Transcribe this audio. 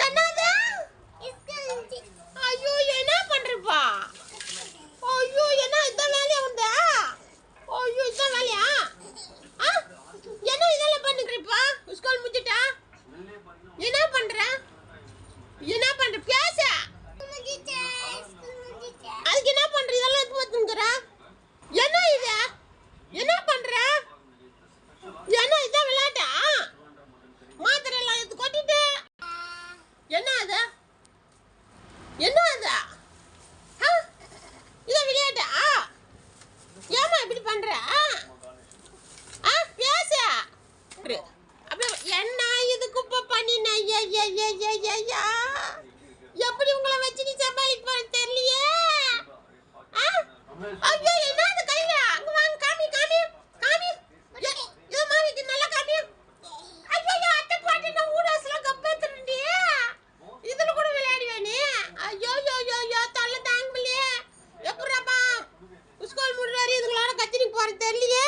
என்னது? ஐயோ என்ன பண்றப்பா? ஐயோ என்ன இதான் வேலையா வந்தா? ஐயோ இதான் வேலையா? என்ன இதெல்லாம் பண்ணுறப்பா? ஸ்கூல் முடிச்சிட்டா என்ன பண்ற? என்ன பண்ற பேச? அதுக்கு என்ன பண்ற? இதெல்லாம் எடுத்து வச்சுங்கற என்ன இது? என்ன பண்ற? என்ன இதான் விளையாட்டா? மாத்திரை எல்லாம் எடுத்து கொட்டிட்டு என்ன அது? என்ன அது? இதை விளையாட்டா? ஏமா இப்படி பண்ற? பேச என்ன இது குப்பை பண்ணின? எப்படி உங்களை வச்சு நீ சமாளிப்பான்னு தெரியலையே. ஐயோ என்ன அது கையில? அங்க வாங்க காமி காமி காமி. இது மாமிக்கு நல்லா காமி. ஐயோ அத்தை பாட்டி நான் ஊடாஸ்லாம் கப்பேத்துறேன்டி. இதுல கூட விளையாடுவே நீ? ஐயோ தள்ள தாங்க முடியல. எப்பறாப்பா ஸ்கூல் முடிறாரு இதுங்களோட கத்தினி போற தெரியலையே.